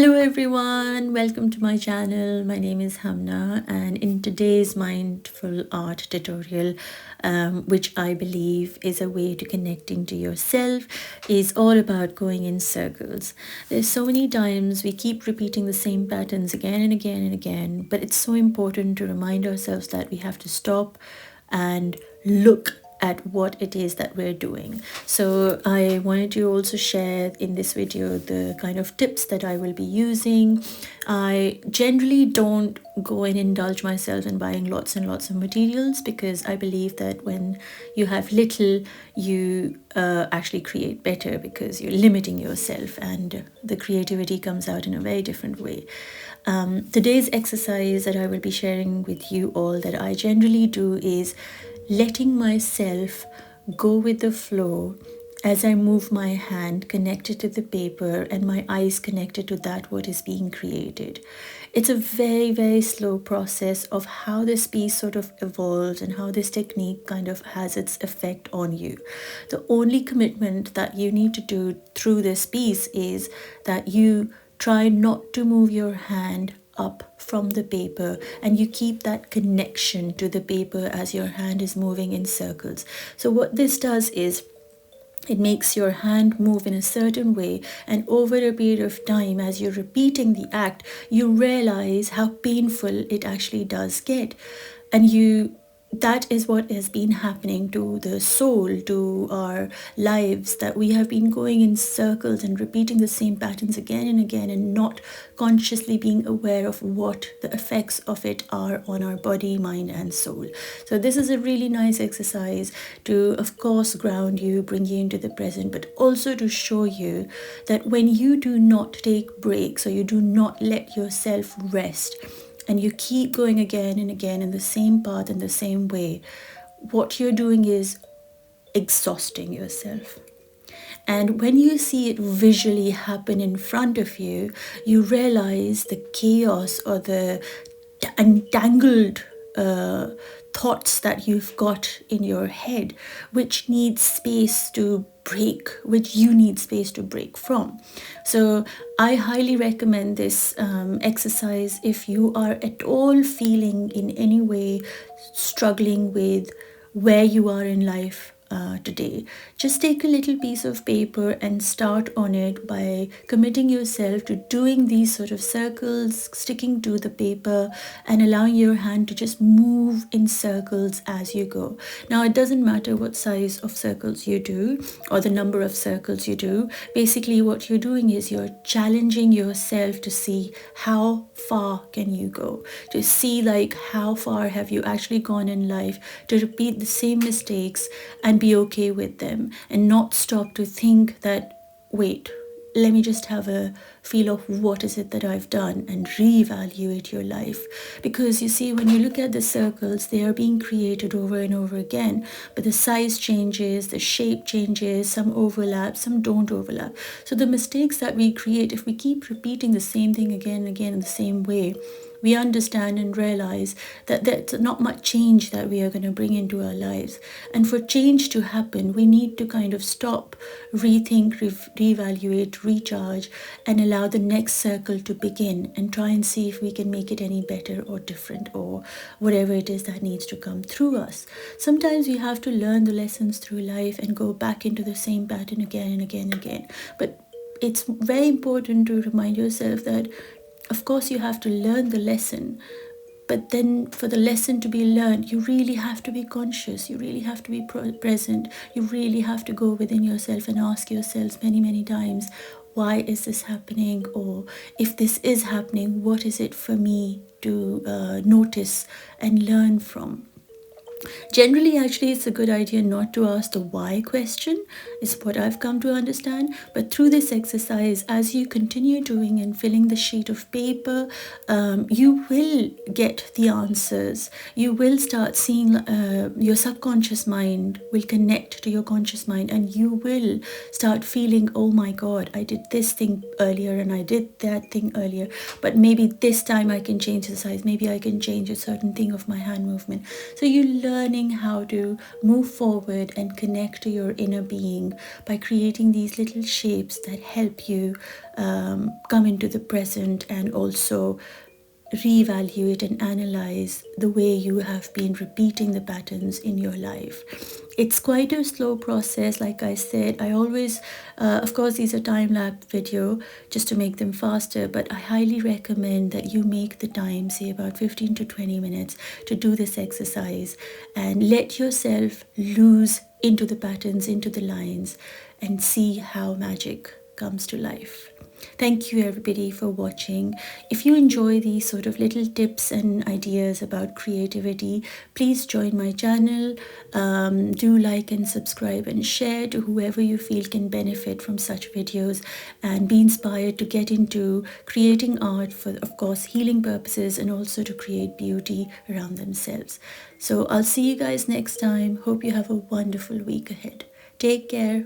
Hello everyone, welcome to my channel. My name is Hamna, and in today's mindful art tutorial, which I believe is a way to connecting to yourself, is all about going in circles. There's so many times we keep repeating the same patterns again and again and again, but it's so important to remind ourselves that we have to stop and look at what it is that we're doing. So I wanted to also share in this video the kind of tips that I will be using. I generally don't go and indulge myself in buying lots and lots of materials, because I believe that when you have little, you actually create better, because you're limiting yourself and the creativity comes out in a very different way. Today's exercise that I will be sharing with you all that I generally do is letting myself go with the flow as I move my hand connected to the paper and my eyes connected to that what is being created. It's a very, very slow process of how this piece sort of evolves and how this technique kind of has its effect on you. The only commitment that you need to do through this piece is that you try not to move your hand up from the paper, and you keep that connection to the paper as your hand is moving in circles. So what this does is it makes your hand move in a certain way, and over a period of time, as you're repeating the act, you realize how painful it actually does get. And that is what has been happening to the soul, to our lives, that we have been going in circles and repeating the same patterns again and again, and not consciously being aware of what the effects of it are on our body, mind and soul. So this is a really nice exercise to, of course, ground you, bring you into the present, but also to show you that when you do not take breaks, or you do not let yourself rest, and you keep going again and again in the same path in the same way, what you're doing is exhausting yourself. And when you see it visually happen in front of you, you realize the chaos or the entangled thoughts that you've got in your head, which needs space to break, which you need space to break from. So I highly recommend this exercise if you are at all feeling in any way struggling with where you are in life today. Just take a little piece of paper and start on it by committing yourself to doing these sort of circles, sticking to the paper and allowing your hand to just move in circles as you go. Now, it doesn't matter what size of circles you do or the number of circles you do. Basically, what you're doing is you're challenging yourself to see how far can you go, to see like how far have you actually gone in life, to repeat the same mistakes and be okay with them, and not stop to think that, wait, let me just have a feel of what is it that I've done, and reevaluate your life. Because you see, when you look at the circles, they are being created over and over again, but the size changes, the shape changes, some overlap, some don't overlap. So the mistakes that we create, if we keep repeating the same thing again and again in the same way, we understand and realize that there's not much change that we are going to bring into our lives. And for change to happen, we need to kind of stop, rethink, reevaluate, recharge, and allow the next circle to begin, and try and see if we can make it any better or different, or whatever it is that needs to come through us. Sometimes we have to learn the lessons through life and go back into the same pattern again and again and again. But it's very important to remind yourself that, of course, you have to learn the lesson, but then for the lesson to be learned, you really have to be conscious, you really have to be present, you really have to go within yourself and ask yourselves many, many times, why is this happening? Or if this is happening, what is it for me to notice and learn from? Generally, actually, it's a good idea not to ask the why question, is what I've come to understand. But through this exercise, as you continue doing and filling the sheet of paper, you will get the answers. You will start seeing your subconscious mind will connect to your conscious mind, and you will start feeling, oh my God, I did this thing earlier and I did that thing earlier, but maybe this time I can change the size. Maybe I can change a certain thing of my hand movement. So you learning how to move forward and connect to your inner being by creating these little shapes that help you come into the present and also reevaluate and analyze the way you have been repeating the patterns in your life. It's quite a slow process. Like I said, I always, of course, these are time-lapse video just to make them faster, but I highly recommend that you make the time, say about 15 to 20 minutes, to do this exercise and let yourself lose into the patterns, into the lines, and see how magic comes to life. Thank you everybody for watching. If you enjoy these sort of little tips and ideas about creativity, please join my channel. Do like and subscribe and share to whoever you feel can benefit from such videos and be inspired to get into creating art for, of course, healing purposes and also to create beauty around themselves. So I'll see you guys next time. Hope you have a wonderful week ahead. Take care.